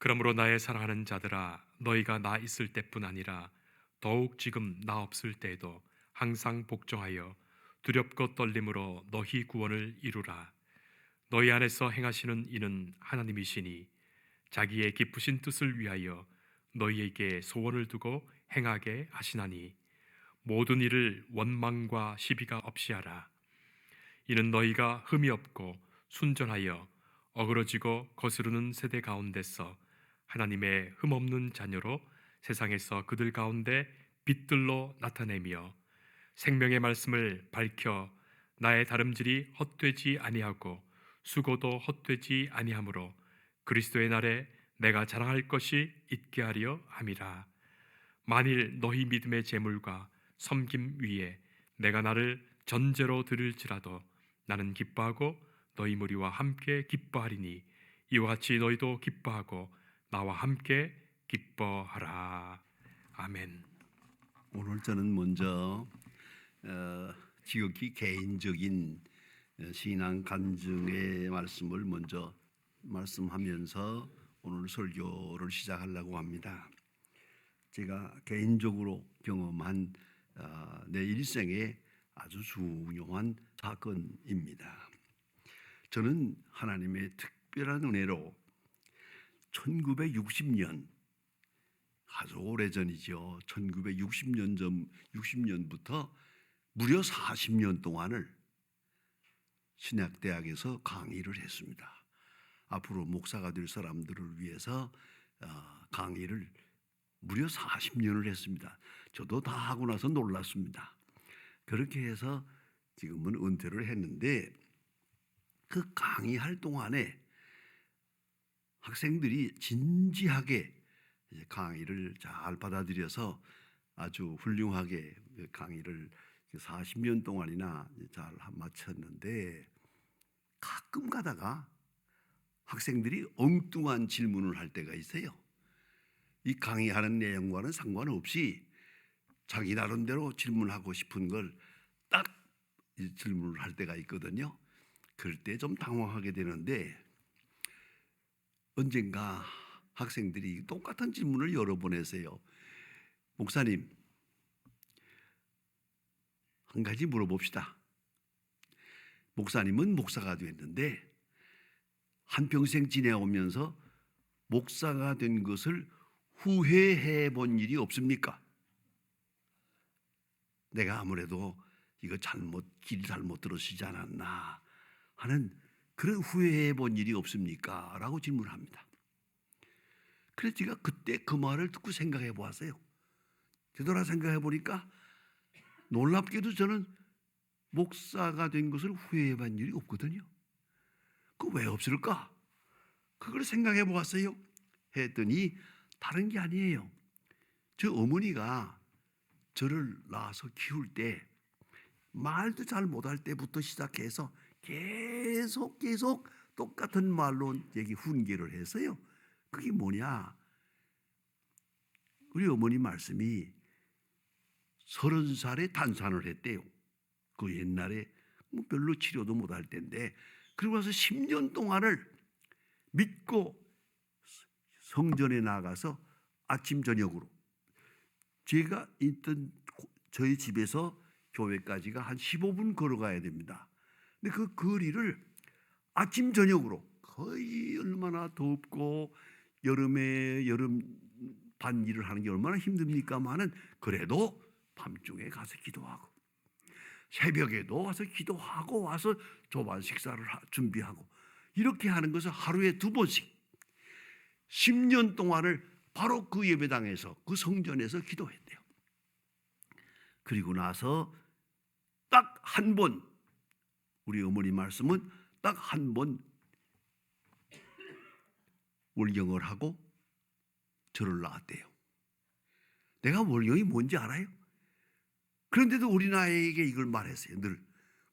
그러므로 나의 사랑하는 자들아, 너희가 나 있을 때뿐 아니라 더욱 지금 나 없을 때에도 항상 복종하여 두렵고 떨림으로 너희 구원을 이루라. 너희 안에서 행하시는 이는 하나님이시니 자기의 기쁘신 뜻을 위하여 너희에게 소원을 두고 행하게 하시나니 모든 일을 원망과 시비가 없이 하라. 이는 너희가 흠이 없고 순전하여 어그러지고 거스르는 세대 가운데서 하나님의 흠 없는 자녀로 세상에서 그들 가운데 빛들로 나타내며 생명의 말씀을 밝혀 나의 다름질이 헛되지 아니하고 수고도 헛되지 아니하므로 그리스도의 날에 내가 자랑할 것이 있게 하려 함이라. 만일 너희 믿음의 재물과 섬김 위에 내가 나를 전제로 드릴지라도 나는 기뻐하고 너희 무리와 함께 기뻐하리니 이와 같이 너희도 기뻐하고 나와 함께 기뻐하라. 아멘. 오늘 저는 먼저 지극히 개인적인 신앙 간증의 말씀을 먼저 말씀하면서 오늘 설교를 시작하려고 합니다. 제가 개인적으로 경험한 내 일생의 아주 중요한 사건입니다. 저는 하나님의 특별한 은혜로 1960년, 아주 오래전이죠. 1960년 전 60년부터 무려 40년 동안을 신약대학에서 강의를 했습니다. 앞으로 목사가 될 사람들을 위해서 강의를 무려 40년을 했습니다. 저도 다 하고 나서 놀랐습니다. 그렇게 해서 지금은 은퇴를 했는데 그 강의할 동안에 학생들이 진지하게 강의를 잘 받아들여서 아주 훌륭하게 강의를 40년 동안이나 잘 마쳤는데 가끔 가다가 학생들이 엉뚱한 질문을 할 때가 있어요. 이 강의하는 내용과는 상관없이 자기 나름대로 질문하고 싶은 걸 딱 질문을 할 때가 있거든요. 그럴 때 좀 당황하게 되는데 언젠가 학생들이 똑같은 질문을 여러 번 했어요. 목사님, 한 가지 물어봅시다. 목사님은 목사가 됐는데 한평생 지내오면서 목사가 된 것을 후회해 본 일이 없습니까? 내가 아무래도 이거 길 잘못 들으시지 않았나 하는 그런 후회해 본 일이 없습니까? 라고 질문합니다. 그래서 제가 그때 그 말을 듣고 생각해 보았어요. 되돌아 생각해 보니까 놀랍게도 저는 목사가 된 것을 후회해 본 일이 없거든요. 그 왜 없을까? 그걸 생각해 보았어요. 했더니 다른 게 아니에요. 저 어머니가 저를 낳아서 키울 때 말도 잘 못할 때부터 시작해서 계속 똑같은 말로 얘기 훈계를 했어요. 그게 뭐냐? 우리 어머니 말씀이 30살에 단산을 했대요. 그 옛날에 뭐 별로 치료도 못할 때인데 그러고 나서 10년 동안을 믿고 성전에 나가서 아침 저녁으로 제가 있던 저희 집에서 교회까지가 한 15분 걸어가야 됩니다. 근데 그 거리를 아침 저녁으로 거의 얼마나 덥고 여름에 여름 반 일을 하는 게 얼마나 힘듭니까마는 그래도 밤중에 가서 기도하고 새벽에도 와서 기도하고 와서 조반 식사를 준비하고 이렇게 하는 것을 하루에 2번씩 10년 동안을 바로 그 예배당에서 그 성전에서 기도했대요. 그리고 나서 딱 한 번 우리 어머니 말씀은 딱 한 번 월경을 하고 절을 나왔대요. 내가 월경이 뭔지 알아요? 그런데도 우리 나에게 이걸 말했어요. 늘.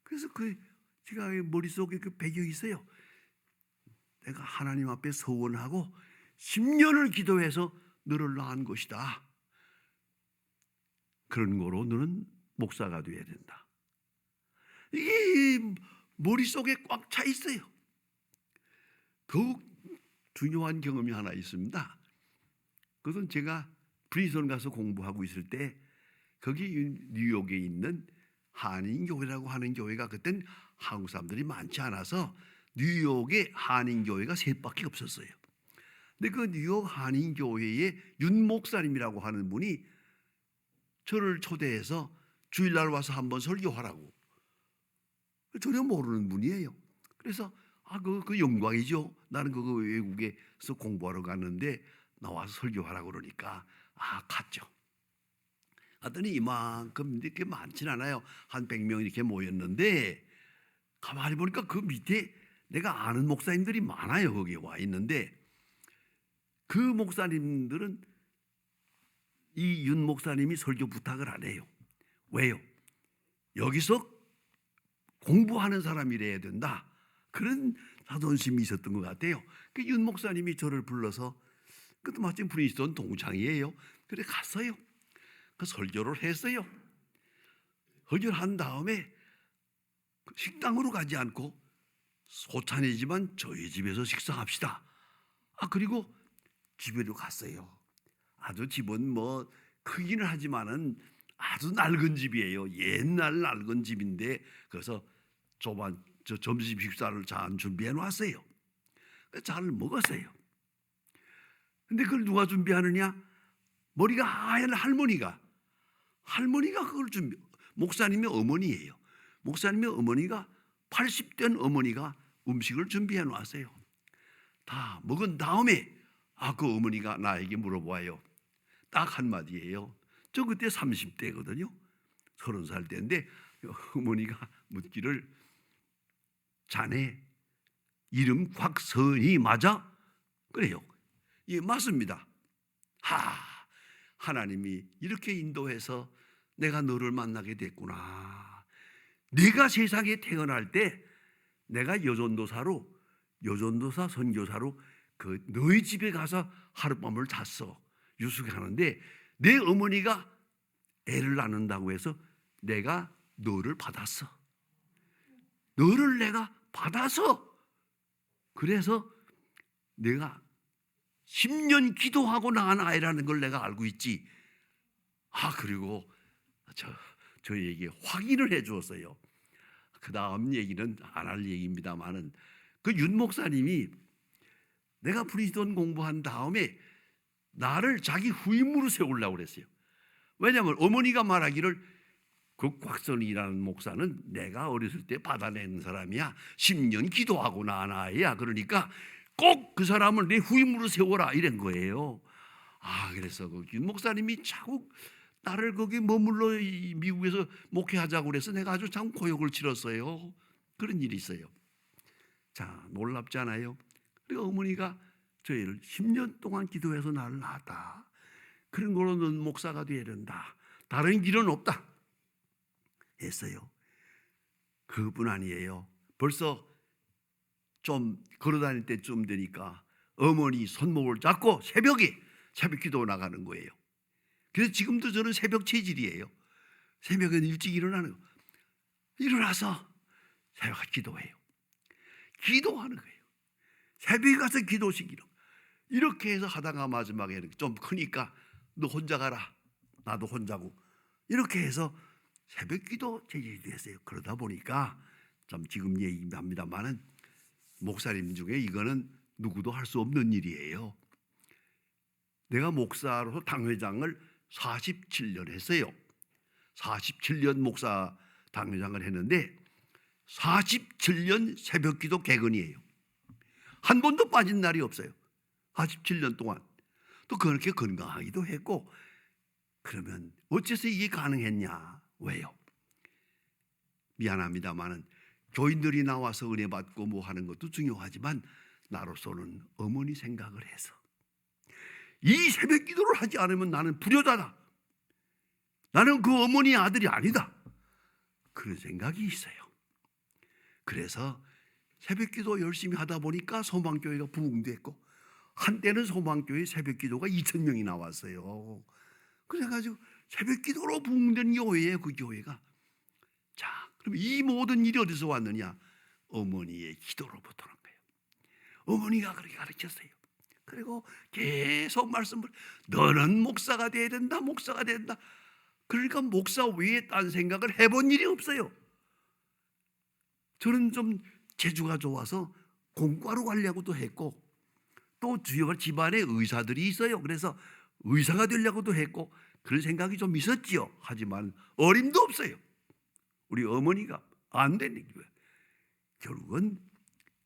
그래서 제가 머릿속에 그 배경이 있어요. 내가 하나님 앞에 서원하고 10년을 기도해서 너를 낳은 것이다. 그런 거로 너는 목사가 되어야 된다. 이게 머릿속에 꽉 차 있어요. 더욱 중요한 경험이 하나 있습니다. 그것은 제가 프린스턴 가서 공부하고 있을 때 거기 뉴욕에 있는 한인교회라고 하는 교회가 그땐 한국 사람들이 많지 않아서 뉴욕에 한인교회가 셋밖에 없었어요. 근데 그 뉴욕 한인교회의 윤 목사님이라고 하는 분이 저를 초대해서 주일날 와서 한번 설교하라고. 전혀 모르는 분이에요. 그래서 그 영광이죠. 나는 그 외국에서 공부하러 갔는데 나와서 설교하라고 그러니까 갔죠. 갔더니 이만큼 이렇게 많진 않아요. 한 100명 이렇게 모였는데 가만히 보니까 그 밑에 내가 아는 목사님들이 많아요. 거기에 와 있는데 그 목사님들은 이 윤 목사님이 설교 부탁을 안 해요. 왜요? 여기서 공부하는 사람이래야 된다. 그런 자존심이 있었던 것 같아요. 그 윤 목사님이 저를 불러서 그것도 마침 프린스턴 동창이에요. 그래 갔어요. 그 설교를 했어요. 설교를 한 다음에 식당으로 가지 않고 소찬이지만 저희 집에서 식사합시다. 그리고 집에로 갔어요. 아주 집은 뭐 크기는 하지만은 아주 낡은 집이에요. 옛날 낡은 집인데 그래서 점심 식사를 잘 준비해 놨어요. 잘 먹었어요. 근데 그걸 누가 준비하느냐? 머리가 하얀 할머니가 그걸 목사님의 어머니예요. 목사님의 어머니가 80된 어머니가 음식을 준비해 놨어요. 다 먹은 다음에 그 어머니가 나에게 물어봐요. 딱 한마디예요. 저 그때 30대거든요. 30살 때인데 어머니가 묻기를 자네 이름 곽선이 맞아? 그래요. 예, 맞습니다. 하나님이 이렇게 인도해서 내가 너를 만나게 됐구나. 네가 세상에 태어날 때 내가 여전도사 선교사로 그 너희 집에 가서 하룻밤을 잤어. 유숙하는데 내 어머니가 애를 낳는다고 해서 내가 너를 받았어. 너를 내가 받아서 그래서 내가 10년 기도하고 낳은 아이라는 걸 내가 알고 있지. 그리고 저에게 확인을 해 주었어요. 그 다음 얘기는 안 할 얘기입니다만은 그 윤 목사님이 내가 프린스턴 공부한 다음에 나를 자기 후임으로 세우려고 그랬어요. 왜냐하면 어머니가 말하기를 그 곽선이라는 목사는 내가 어렸을 때 받아낸 사람이야. 10년 기도하고 낳은 아이야. 그러니까 꼭 그 사람을 내 후임으로 세워라 이런 거예요. 그래서 그 윤 목사님이 자꾸 나를 거기 머물러 미국에서 목회하자고 그래서 내가 아주 참 고역을 치렀어요. 그런 일이 있어요. 자, 놀랍잖아요. 그리고 어머니가 저희를 10년 동안 기도해서 나를 낳았다. 그런 걸로 넌 목사가 되어야 된다. 다른 길은 없다. 했어요. 그뿐 아니에요. 벌써 좀 걸어다닐 때쯤 되니까 어머니 손목을 잡고 새벽에 새벽 기도 나가는 거예요. 그래서 지금도 저는 새벽 체질이에요. 새벽에 일찍 일어나는 거. 일어나서 새벽 기도해요. 기도하는 거예요. 새벽에 가서 기도시키는 이렇게 해서 하다가 마지막에는 좀 크니까 너 혼자 가라. 나도 혼자고. 이렇게 해서 새벽 기도 체질이 됐어요. 그러다 보니까 좀 지금 얘기합니다만은 목사님 중에 이거는 누구도 할 수 없는 일이에요. 내가 목사로서 당회장을 47년 했어요. 47년 목사 당회장을 했는데 47년 새벽기도 개근이에요. 한 번도 빠진 날이 없어요. 47년 동안. 또 그렇게 건강하기도 했고. 그러면 어째서 이게 가능했냐? 왜요? 미안합니다만은 교인들이 나와서 은혜 받고 뭐 하는 것도 중요하지만 나로서는 어머니 생각을 해서 이 새벽 기도를 하지 않으면 나는 불효자다. 나는 그 어머니의 아들이 아니다. 그런 생각이 있어요. 그래서 새벽 기도 열심히 하다 보니까 소망교회가 부흥됐고 한때는 소망교회 새벽 기도가 2,000명이 나왔어요. 그래가지고 새벽 기도로 부흥된 교회예요. 그 교회가. 자, 그럼 이 모든 일이 어디서 왔느냐? 어머니의 기도로부터 온 거예요. 어머니가 그렇게 가르쳤어요. 그리고 계속 말씀을, 너는 목사가 돼야 된다, 목사가 돼야 된다. 그러니까 목사 외에 딴 생각을 해본 일이 없어요. 저는 좀 재주가 좋아서 공과로 가려고도 했고, 또 주요 집안에 의사들이 있어요. 그래서 의사가 되려고도 했고, 그런 생각이 좀 있었지요. 하지만 어림도 없어요. 우리 어머니가 안 되는 거예요. 결국은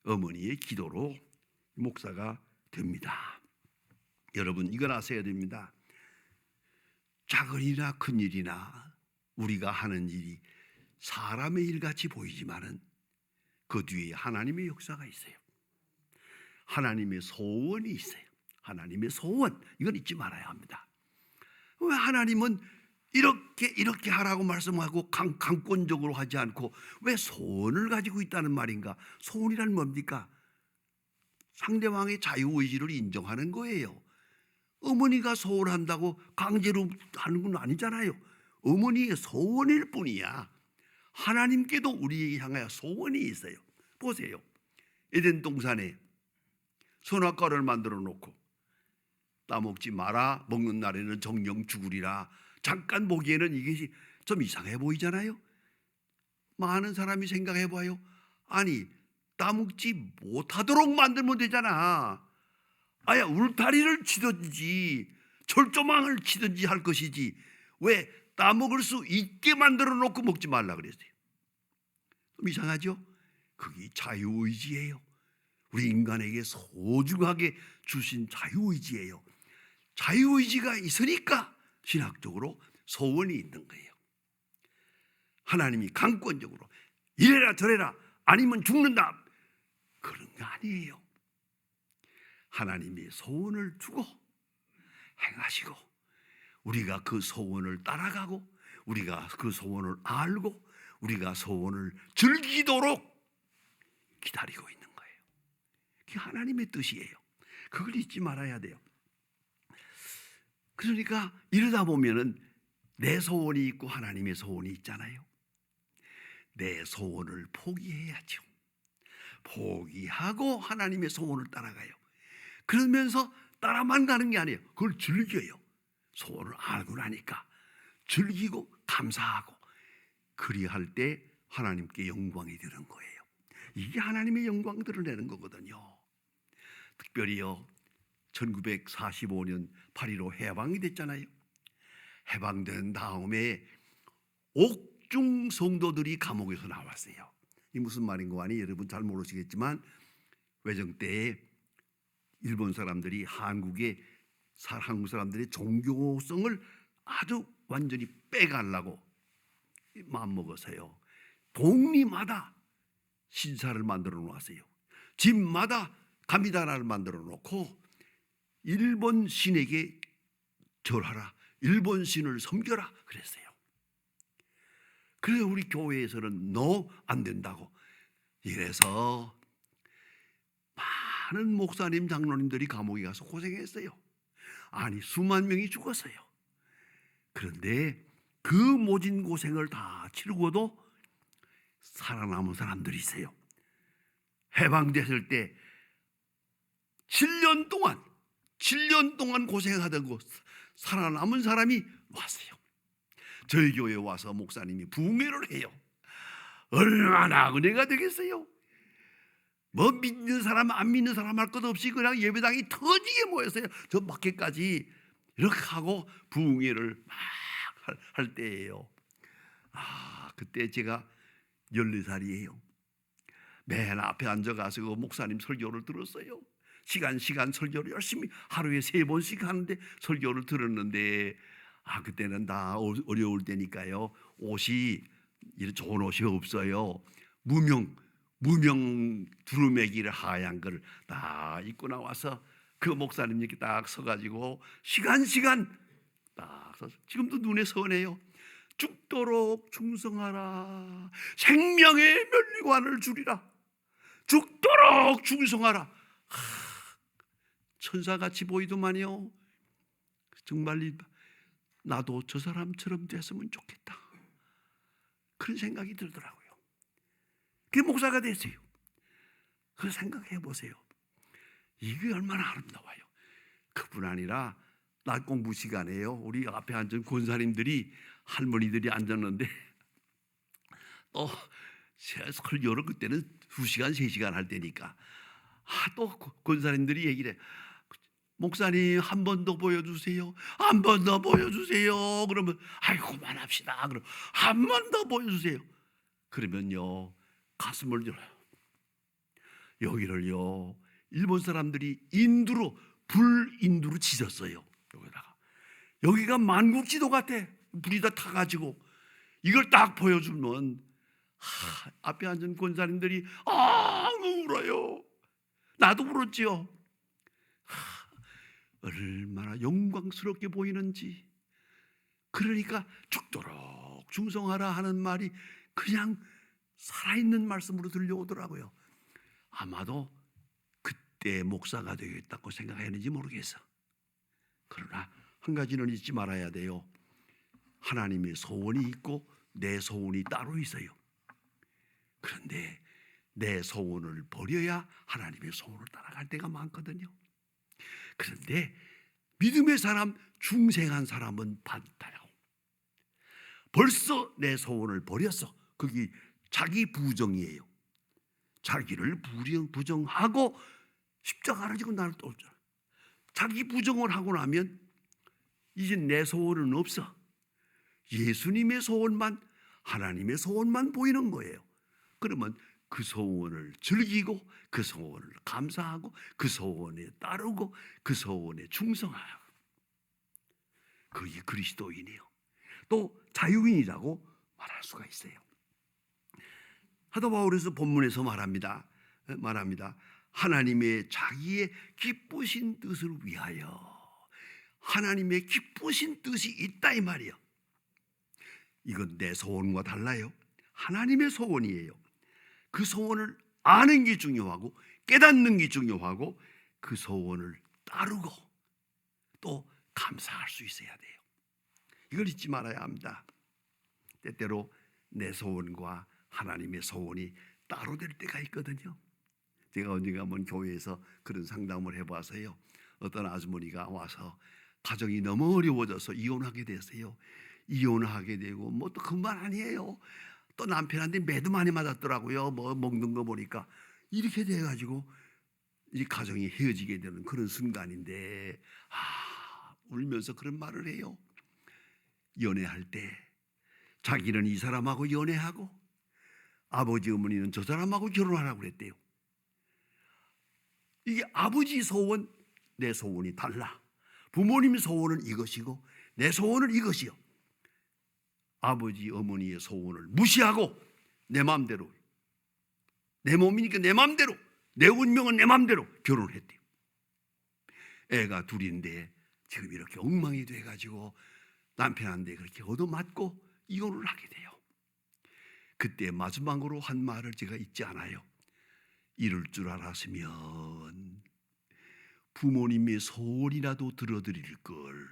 어머니의 기도로 목사가 됩니다. 여러분, 이걸 아셔야 됩니다. 작은 일이나 큰 일이나 우리가 하는 일이 사람의 일같이 보이지만은 그 뒤에 하나님의 역사가 있어요. 하나님의 소원이 있어요. 하나님의 소원, 이건 잊지 말아야 합니다. 왜 하나님은 이렇게 하라고 말씀하고 강권적으로 하지 않고 왜 소원을 가지고 있다는 말인가? 소원이란 뭡니까? 상대방의 자유의지를 인정하는 거예요. 어머니가 소원한다고 강제로 하는 건 아니잖아요. 어머니의 소원일 뿐이야. 하나님께도 우리에게 향하여 소원이 있어요. 보세요. 에덴 동산에 선악과를 만들어 놓고 따먹지 마라, 먹는 날에는 정령 죽으리라. 잠깐 보기에는 이게 좀 이상해 보이잖아요. 많은 사람이 생각해 봐요. 아니, 따먹지 못하도록 만들면 되잖아. 아야, 울타리를 치든지 철조망을 치든지 할 것이지 왜 따먹을 수 있게 만들어 놓고 먹지 말라 그랬어요. 좀 이상하죠? 그게 자유의지예요. 우리 인간에게 소중하게 주신 자유의지예요. 자유의지가 있으니까 신학적으로 소원이 있는 거예요. 하나님이 강권적으로 이래라 저래라 아니면 죽는다 그런 게 아니에요. 하나님이 소원을 주고 행하시고 우리가 그 소원을 따라가고 우리가 그 소원을 알고 우리가 소원을 즐기도록 기다리고 있는 거예요. 그게 하나님의 뜻이에요. 그걸 잊지 말아야 돼요. 그러니까 이러다 보면은 내 소원이 있고 하나님의 소원이 있잖아요. 내 소원을 포기해야죠. 포기하고 하나님의 소원을 따라가요. 그러면서 따라만 가는 게 아니에요. 그걸 즐겨요. 소원을 알고 나니까 즐기고 감사하고 그리할 때 하나님께 영광이 되는 거예요. 이게 하나님의 영광 드러내는 거거든요. 특별히요 1945년 8.15 해방이 됐잖아요. 해방된 다음에 옥중 성도들이 감옥에서 나왔어요. 이 무슨 말인 거 아니? 여러분 잘 모르시겠지만 외정 때에 일본 사람들이 한국 사람들의 종교성을 아주 완전히 빼가려고 마음먹어서요. 동리마다 신사를 만들어 놓았어요. 집마다 가미다라를 만들어 놓고 일본 신에게 절하라, 일본 신을 섬겨라 그랬어요. 그래서 우리 교회에서는 너 안 된다고 이래서 많은 목사님 장로님들이 감옥에 가서 고생했어요. 아니 수만 명이 죽었어요. 그런데 그 모진 고생을 다 치르고도 살아남은 사람들이 있어요. 해방됐을 때 7년 동안 고생하다고 살아남은 사람이 왔어요. 저희 교회에 와서 목사님이 부흥회를 해요. 얼마나 은혜가 되겠어요. 뭐 믿는 사람 안 믿는 사람 할 것 없이 그냥 예배당이 터지게 모였어요. 저 밖에까지 이렇게 하고 부흥회를 막 할 때예요. 그때 제가 14살이에요. 맨 앞에 앉아가서 그 목사님 설교를 들었어요. 시간 설교를 열심히 하루에 3번씩 하는데 설교를 들었는데 그때는 다 어려울 때니까요. 옷이 이런 좋은 옷이 없어요. 무명 두루매기를 하얀 걸 다 입고 나와서 그 목사님께 딱 서가지고 시간 딱 서서 지금도 눈에 선해요. 죽도록 충성하라. 생명의 면류관을 주리라. 죽도록 충성하라. 천사같이 보이더만요. 정말 나도 저 사람처럼 됐으면 좋겠다. 그런 생각이 들더라고요. 그게 목사가 됐어요. 그걸 생각해 보세요. 이게 얼마나 아름다워요. 그뿐 아니라 낮 공부 시간에요. 우리 앞에 앉은 권사님들이 할머니들이 앉았는데 또 설교를 그때는 2시간 3시간 할 때니까 또 권사님들이 얘기를 해. 목사님 한 번 더 보여주세요. 한 번 더 보여주세요. 그러면 아이고 그만합시다. 그럼 한 번 더 보여주세요. 그러면요 가슴을 열어요. 여기를요 일본 사람들이 인두로 불인두로 지졌어요. 여기다가 여기가 만국지도 같아. 불이 다 타가지고 이걸 딱 보여주면 앞에 앉은 권사님들이 울어요. 나도 울었지요. 얼마나 영광스럽게 보이는지. 그러니까 죽도록 충성하라 하는 말이 그냥 살아있는 말씀으로 들려오더라고요. 아마도 그때 목사가 되겠다고 생각했는지 모르겠어. 그러나 한 가지는 잊지 말아야 돼요. 하나님의 소원이 있고 내 소원이 따로 있어요. 그런데 내 소원을 버려야 하나님의 소원을 따라갈 때가 많거든요. 그런데 믿음의 사람, 중생한 사람은 반타요. 벌써 내 소원을 버렸어. 그게 자기 부정이에요. 자기를 부정하고 십자가를 지고 나를 떠올잖아. 자기 부정을 하고 나면 이제 내 소원은 없어. 예수님의 소원만, 하나님의 소원만 보이는 거예요. 그러면 그 소원을 즐기고 그 소원을 감사하고 그 소원에 따르고 그 소원에 충성하고, 그게 그리스도인이에요. 또 자유인이라고 말할 수가 있어요. 사도 바울에서 본문에서 말합니다. 하나님의 자기의 기쁘신 뜻을 위하여. 하나님의 기쁘신 뜻이 있다 이 말이에요. 이건 내 소원과 달라요. 하나님의 소원이에요. 그 소원을 아는 게 중요하고 깨닫는 게 중요하고 그 소원을 따르고 또 감사할 수 있어야 돼요. 이걸 잊지 말아야 합니다. 때때로 내 소원과 하나님의 소원이 따로 될 때가 있거든요. 제가 언젠가 한번 교회에서 그런 상담을 해봐서요. 어떤 아주머니가 와서 가정이 너무 어려워져서 이혼하게 됐어요. 이혼하게 되고 뭐 또 그만 아니에요. 또 남편한테 매도 많이 맞았더라고요. 뭐 먹는 거 보니까 이렇게 돼가지고 이 가정이 헤어지게 되는 그런 순간인데 울면서 그런 말을 해요. 연애할 때 자기는 이 사람하고 연애하고 아버지 어머니는 저 사람하고 결혼하라고 그랬대요. 이게 아버지 소원, 내 소원이 달라. 부모님 소원은 이것이고 내 소원은 이것이요. 아버지 어머니의 소원을 무시하고 내 마음대로, 내 몸이니까 내 마음대로, 내 운명은 내 마음대로 결혼했대요. 애가 둘인데 지금 이렇게 엉망이 돼가지고 남편한테 그렇게 얻어맞고 이혼을 하게 돼요. 그때 마지막으로 한 말을 제가 잊지 않아요. 이럴 줄 알았으면 부모님의 소원이라도 들어드릴 걸.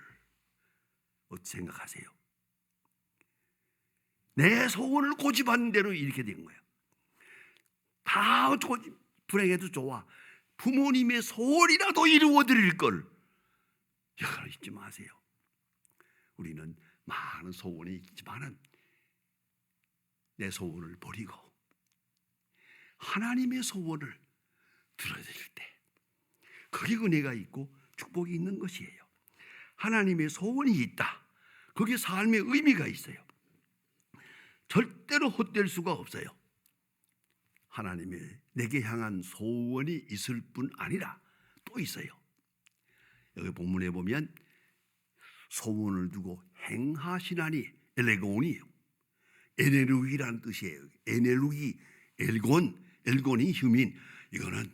어떻게 생각하세요? 내 소원을 고집하는 대로 이렇게 된 거예요. 다 고집, 불행해도 좋아. 부모님의 소원이라도 이루어드릴 걸. 이걸 잊지 마세요. 우리는 많은 소원이 있지만은 내 소원을 버리고 하나님의 소원을 들어드릴 때 그게 은혜가 있고 축복이 있는 것이에요. 하나님의 소원이 있다. 그게 삶의 의미가 있어요. 절대로 헛될 수가 없어요. 하나님의 내게 향한 소원이 있을 뿐 아니라 또 있어요. 여기 본문에 보면 소원을 두고 행하시나니 엘레곤이에요. 에네루기라는 뜻이에요. 에네루기, 엘곤이 휴민. 이거는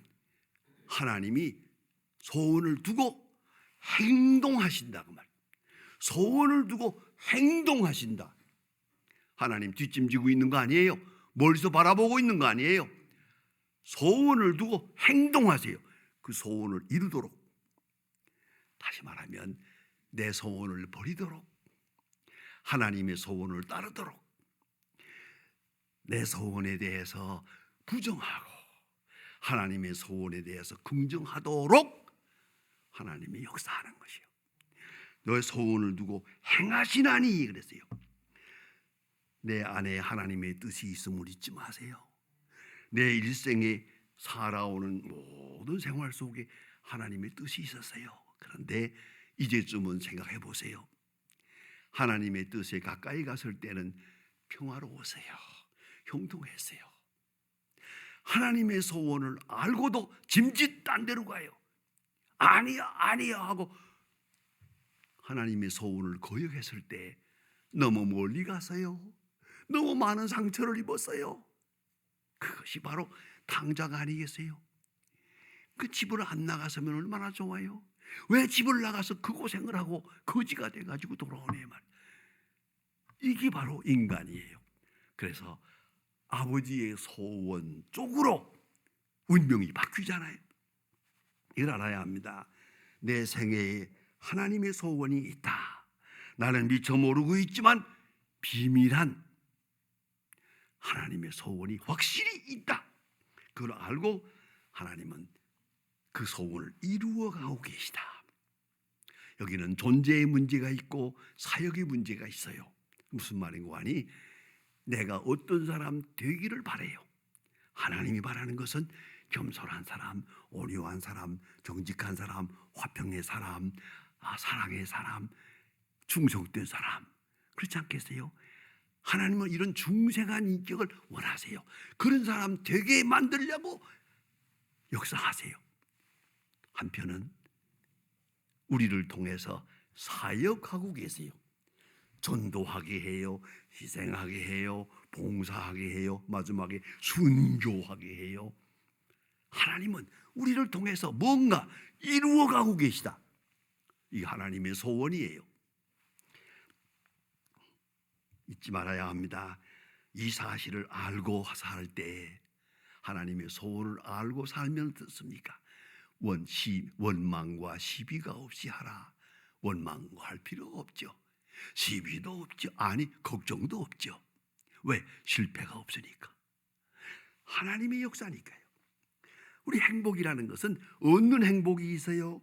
하나님이 소원을 두고 행동하신다 그 말. 소원을 두고 행동하신다. 하나님 뒷짐지고 있는 거 아니에요. 멀리서 바라보고 있는 거 아니에요. 소원을 두고 행동하세요. 그 소원을 이루도록. 다시 말하면 내 소원을 버리도록, 하나님의 소원을 따르도록, 내 소원에 대해서 부정하고 하나님의 소원에 대해서 긍정하도록 하나님이 역사하는 것이요. 너의 소원을 두고 행하시나니 그랬어요. 내 안에 하나님의 뜻이 있음을 잊지 마세요. 내 일생에 살아오는 모든 생활 속에 하나님의 뜻이 있었어요. 그런데 이제쯤은 생각해 보세요. 하나님의 뜻에 가까이 갔을 때는 평화로웠어요. 형통했어요. 하나님의 소원을 알고도 짐짓 딴 데로 가요. 아니야 아니야 하고 하나님의 소원을 거역했을 때 너무 멀리 갔어요. 너무 많은 상처를 입었어요. 그것이 바로 당장 아니겠어요? 그 집을 안 나갔으면 얼마나 좋아요. 왜 집을 나가서 그 고생을 하고 거지가 돼가지고 돌아오네 말. 이게 바로 인간이에요. 그래서 아버지의 소원 쪽으로 운명이 바뀌잖아요. 이걸 알아야 합니다. 내 생애에 하나님의 소원이 있다. 나는 미처 모르고 있지만 비밀한 하나님의 소원이 확실히 있다. 그걸 알고 하나님은 그 소원을 이루어가고 계시다. 여기는 존재의 문제가 있고 사역의 문제가 있어요. 무슨 말인고 하니 내가 어떤 사람 되기를 바라요. 하나님이 바라는 것은 겸손한 사람, 온유한 사람, 정직한 사람, 화평의 사람, 사랑의 사람, 충성된 사람. 그렇지 않겠어요? 하나님은 이런 중생한 인격을 원하세요. 그런 사람 되게 만들려고 역사하세요. 한편은 우리를 통해서 사역하고 계세요. 전도하게 해요. 희생하게 해요. 봉사하게 해요. 마지막에 순교하게 해요. 하나님은 우리를 통해서 뭔가 이루어가고 계시다. 이 하나님의 소원이에요. 잊지 말아야 합니다. 이 사실을 알고 살 때 하나님의 소원을 알고 살면 어떻습니까? 원망과 시비가 없이 하라. 원망할 필요가 없죠. 시비도 없죠. 아니 걱정도 없죠. 왜? 실패가 없으니까. 하나님의 역사니까요. 우리 행복이라는 것은 얻는 행복이 있어요.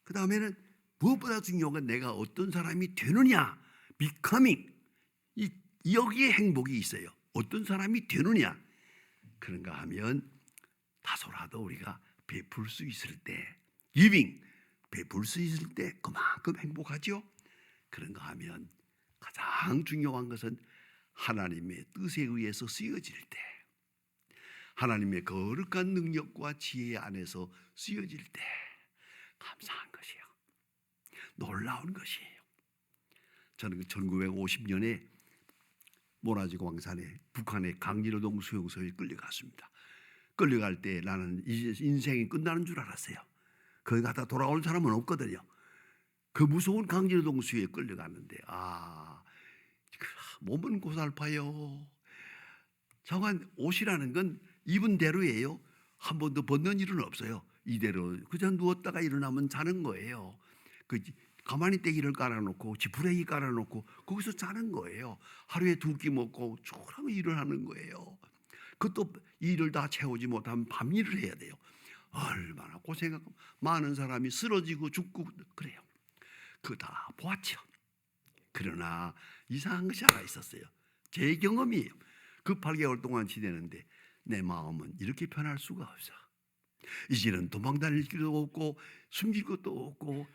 그 다음에는 무엇보다 중요한 건 내가 어떤 사람이 되느냐. becoming. 여기에 행복이 있어요. 어떤 사람이 되느냐. 그런가 하면 다소라도 우리가 베풀 수 있을 때 giving, 베풀 수 있을 때 그만큼 행복하죠. 그런가 하면 가장 중요한 것은 하나님의 뜻에 의해서 쓰여질 때, 하나님의 거룩한 능력과 지혜 안에서 쓰여질 때 감사한 것이에요. 놀라운 것이에요. 저는 1950년에 모라지 광산에 북한의 강진호동 수용소에 끌려갔습니다. 끌려갈 때 나는 이제 인생이 끝나는 줄 알았어요. 거기 갔다 돌아올 사람은 없거든요. 그 무서운 강진호동 수에 끌려갔는데 몸은 고살파요. 정한 옷이라는 건 입은 대로예요. 한 번도 벗는 일은 없어요. 이대로 그저 누웠다가 일어나면 자는 거예요. 가만히 떼기를 깔아놓고 지푸레기 깔아놓고 거기서 자는 거예요. 하루에 2끼 먹고 조금 일을 하는 거예요. 그것도 일을 다 채우지 못하면 밤일을 해야 돼요. 얼마나 고생하고 많은 사람이 쓰러지고 죽고 그래요. 그거 다 보았죠. 그러나 이상한 것이 하나 있었어요. 제 경험이에요. 그 8개월 동안 지내는데 내 마음은 이렇게 변할 수가 없어. 이제는 도망 다닐 길도 없고 숨길 것도 없고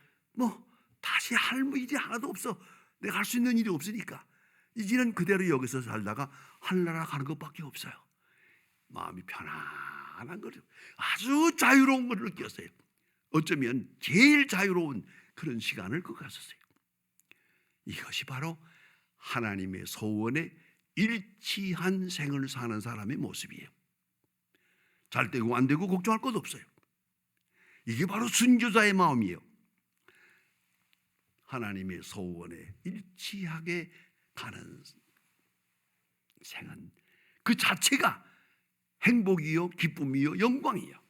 다시 할 일이 하나도 없어. 내가 할 수 있는 일이 없으니까 이제는 그대로 여기서 살다가 하늘나라 가는 것밖에 없어요. 마음이 편안한 거죠. 아주 자유로운 걸 느꼈어요. 어쩌면 제일 자유로운 그런 시간을 갔었어요. 이것이 바로 하나님의 소원에 일치한 생을 사는 사람의 모습이에요. 잘 되고 안 되고 걱정할 것도 없어요. 이게 바로 순교자의 마음이에요. 하나님의 소원에 일치하게 가는 생은 그 자체가 행복이요, 기쁨이요, 영광이요.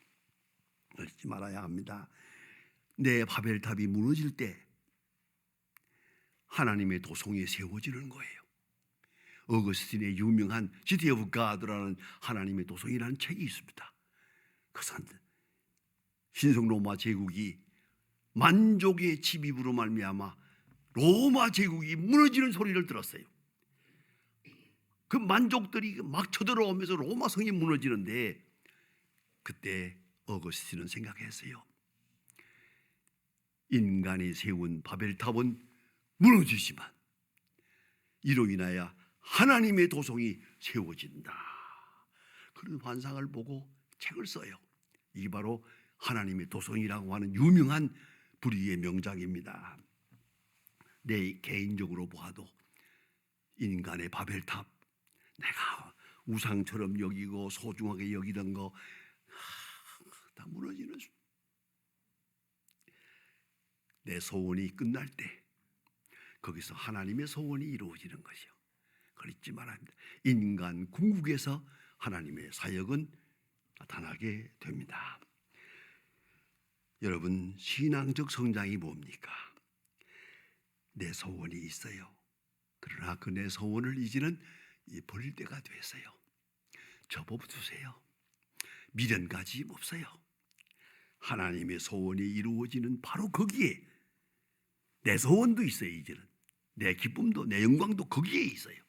잊지 말아야 합니다. 내 바벨탑이 무너질 때 하나님의 도성이 세워지는 거예요. 어거스틴의 유명한 시티 오브 가드라는 하나님의 도성이라는 책이 있습니다. 그것은 신성 로마 제국이 만족의 집입으로 말미암아 로마 제국이 무너지는 소리를 들었어요. 그 만족들이 막 쳐들어오면서 로마 성이 무너지는데, 그때 어거스틴은 생각했어요. 인간이 세운 바벨탑은 무너지지만 이로 인하여 하나님의 도성이 세워진다. 그런 환상을 보고 책을 써요. 이게 바로 하나님의 도성이라고 하는 유명한 불의의 명작입니다. 내 개인적으로 보아도 인간의 바벨탑, 내가 우상처럼 여기고 소중하게 여기던 거 다 무너지는, 내 소원이 끝날 때 거기서 하나님의 소원이 이루어지는 것이요. 그걸 잊지 말아야 합니다. 인간 궁극에서 하나님의 사역은 나타나게 됩니다. 여러분, 신앙적 성장이 뭡니까? 내 소원이 있어요. 그러나 그 내 소원을 이제는 버릴 때가 됐어요. 접어두세요. 미련까지 없어요. 하나님의 소원이 이루어지는 바로 거기에 내 소원도 있어요. 이제는 내 기쁨도 내 영광도 거기에 있어요.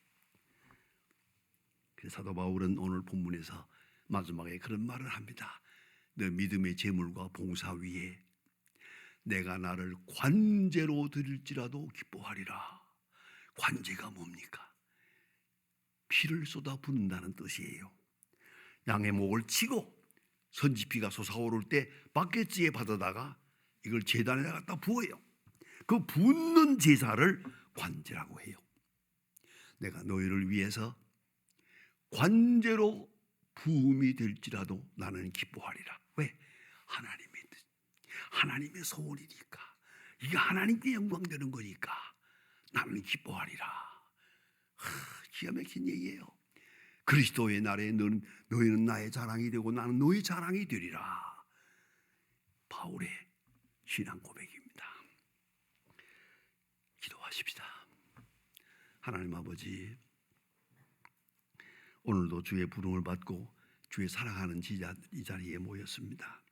그래서 사도 바울은 오늘 본문에서 마지막에 그런 말을 합니다. 너 믿음의 제물과 봉사 위에 내가 나를 관제로 드릴지라도 기뻐하리라. 관제가 뭡니까? 피를 쏟아 붓는다는 뜻이에요. 양의 목을 치고 선지피가 솟아오를 때 바켓지에 받아다가 이걸 제단에 갖다 부어요. 그 붓는 제사를 관제라고 해요. 내가 너희를 위해서 관제로 부음이 될지라도 나는 기뻐하리라. 왜? 하나님의 뜻, 하나님의 소원이니까, 이게 하나님께 영광되는 거니까 나는 기뻐하리라. 기가 막힌 얘기예요. 그리스도의 날에 너희는 나의 자랑이 되고 나는 너의 자랑이 되리라. 바울의 신앙 고백입니다. 기도하십시다. 하나님 아버지, 오늘도 주의 부름을 받고 주의 사랑하는 이 자리에 모였습니다.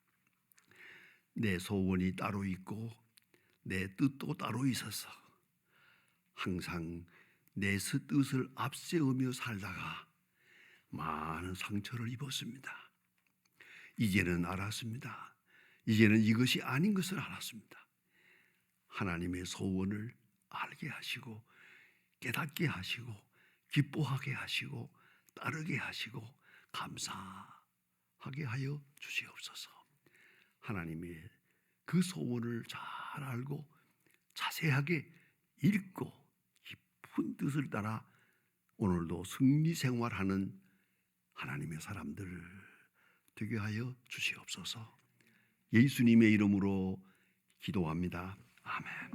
내 소원이 따로 있고 내 뜻도 따로 있어서 항상 내 뜻을 앞세우며 살다가 많은 상처를 입었습니다. 이제는 알았습니다. 이제는 이것이 아닌 것을 알았습니다. 하나님의 소원을 알게 하시고 깨닫게 하시고 기뻐하게 하시고 따르게 하시고 감사하게 하여 주시옵소서. 하나님의 그 소원을 잘 알고 자세하게 읽고 깊은 뜻을 따라 오늘도 승리 생활하는 하나님의 사람들 되게 하여 주시옵소서. 예수님의 이름으로 기도합니다. 아멘.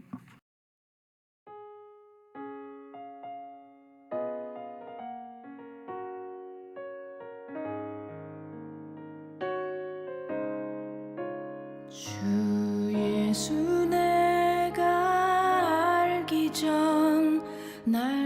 주 예수 내가 알기 전 날